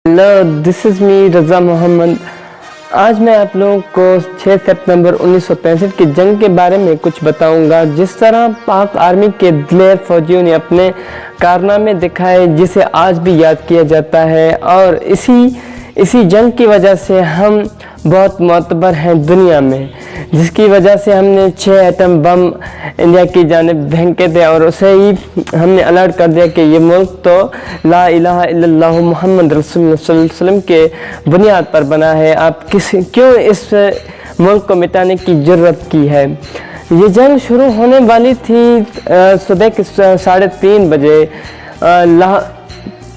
Hello, this is me रज़ा मोहम्मद। आज मैं आप लोगों को 6 सितंबर 1965 की जंग के बारे में कुछ बताऊंगा। जिस तरह पाक आर्मी के दिलेर फौजियों ने अपने कारनामे दिखाए, जिसे आज भी याद किया जाता है, और इसी जंग की वजह से हम बहुत मोतबर हैं दुनिया में, जिसकी वजह से हमने 6 एटम बम इंडिया की जानिब फेंके थे और उसे ही हमने अलर्ट कर दिया कि ये मुल्क तो ला इलाहा इल्लल्लाहु मुहम्मद रसूलुल्लाह सल्लल्लाहु अलैहि वसल्लम के बुनियाद पर बना है। आप क्यों इस मुल्क को मिटाने की ज़रूरत की है। ये जंग शुरू होने वाली थी सुबह के 3:30 बजे।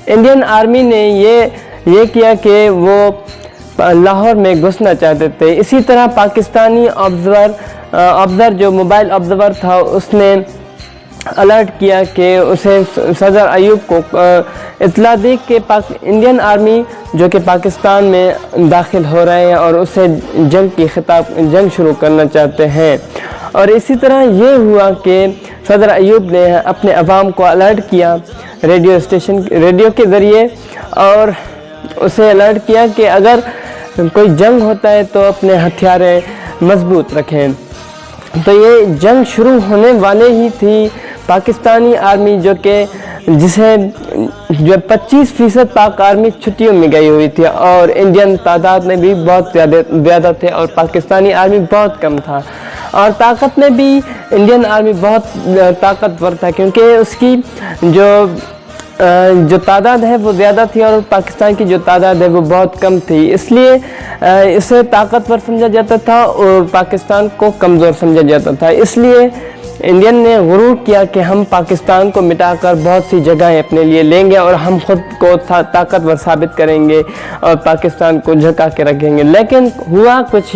इंडियन आर्मी ने ये किया कि वो लाहौर में घुसना चाहते थे। इसी तरह पाकिस्तानी ऑब्जर्वर जो मोबाइल ऑब्जर्वर था, उसने अलर्ट किया कि उसे सदर अयूब को इत्तला दी कि इंडियन आर्मी जो कि पाकिस्तान में दाखिल हो रहे हैं और उसे जंग शुरू करना चाहते हैं। और इसी तरह ये हुआ कि सदर अयूब ने अपने अवाम को अलर्ट किया रेडियो के ज़रिए, और उसे अलर्ट किया कि अगर कोई जंग होता है तो अपने हथियारें मजबूत रखें। तो ये जंग शुरू होने वाले ही थी। पाकिस्तानी आर्मी जो 25% पाक आर्मी छुट्टियों में गई हुई थी, और इंडियन तादाद में भी बहुत ज़्यादा थे और पाकिस्तानी आर्मी बहुत कम था। और ताकत में भी इंडियन आर्मी बहुत ताकतवर था, क्योंकि उसकी जो तादाद है वो ज़्यादा थी और पाकिस्तान की जो तादाद है वो बहुत कम थी। इसलिए इसे ताकतवर समझा जाता था और पाकिस्तान को कमज़ोर समझा जाता था। इसलिए इंडियन ने गुरूर किया कि हम पाकिस्तान को मिटाकर बहुत सी जगहें अपने लिए लेंगे और हम खुद को ताकतवर साबित करेंगे और पाकिस्तान को झुका के रखेंगे। लेकिन हुआ कुछ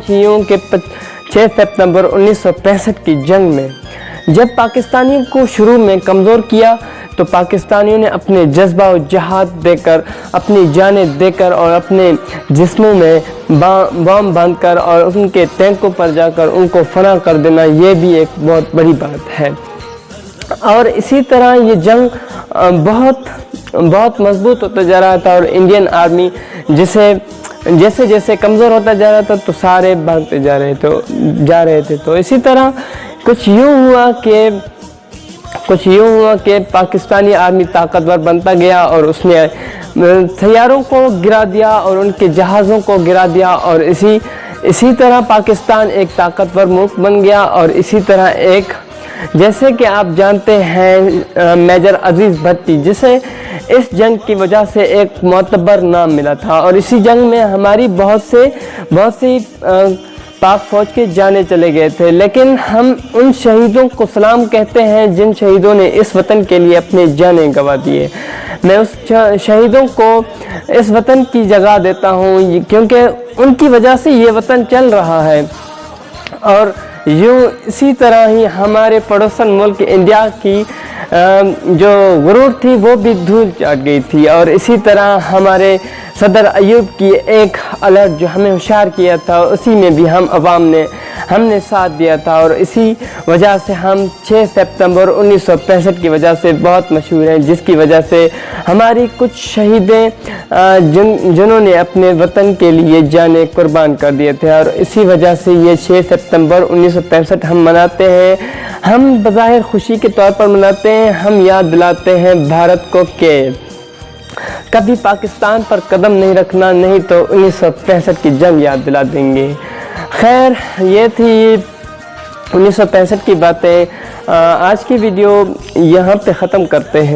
यूँ कि 6 सितंबर 1965 की जंग में जब पाकिस्तानियों को शुरू में कमज़ोर किया, तो पाकिस्तानियों ने अपने जज्बा और जहाद देकर, अपनी जानें देकर और अपने जिस्मों में बम बांधकर और उनके टैंकों पर जाकर उनको फना कर देना, ये भी एक बहुत बड़ी बात है। और इसी तरह ये जंग बहुत मजबूत होता जा रहा था और इंडियन आर्मी जैसे जैसे कमज़ोर होता जा रहा था तो सारे भागते जा रहे थे। तो इसी तरह कुछ यूँ हुआ कि पाकिस्तानी आर्मी ताकतवर बनता गया और उसने हथियारों को गिरा दिया और उनके जहाज़ों को गिरा दिया, और इसी तरह पाकिस्तान एक ताकतवर मुल्क बन गया। और इसी तरह जैसे कि आप जानते हैं मेजर अजीज़ भट्टी, जिसे इस जंग की वजह से एक मोतबर नाम मिला था, और इसी जंग में हमारी बहुत सी पाक फौज के जाने चले गए थे। लेकिन हम उन शहीदों को सलाम कहते हैं जिन शहीदों ने इस वतन के लिए अपने जाने गंवा दिए। मैं उस शहीदों को इस वतन की जगह देता हूँ, क्योंकि उनकी वजह से ये वतन चल रहा है। और इसी तरह ही हमारे पड़ोसन मुल्क इंडिया की जो गुरूर थी वो भी धूल चाट गई थी। और इसी तरह हमारे सदर अयूब की एक अलर्ट जो हमें होशियार किया था, उसी में भी हमने साथ दिया था। और इसी वजह से हम 6 सितंबर 1965 की वजह से बहुत मशहूर हैं, जिसकी वजह से हमारी कुछ शहीदें जिन्होंने अपने वतन के लिए जाने कुर्बान कर दिए थे। और इसी वजह से ये 6 सितंबर 1965 हम मनाते हैं। हम बज़ाहिर खुशी के तौर पर मनाते हैं। हम याद दिलाते हैं भारत को कि कभी पाकिस्तान पर कदम नहीं रखना, नहीं तो 1965 की जंग याद दिला देंगे। खैर, ये थी 1965 की बातें। आज की वीडियो यहाँ पे ख़त्म करते हैं।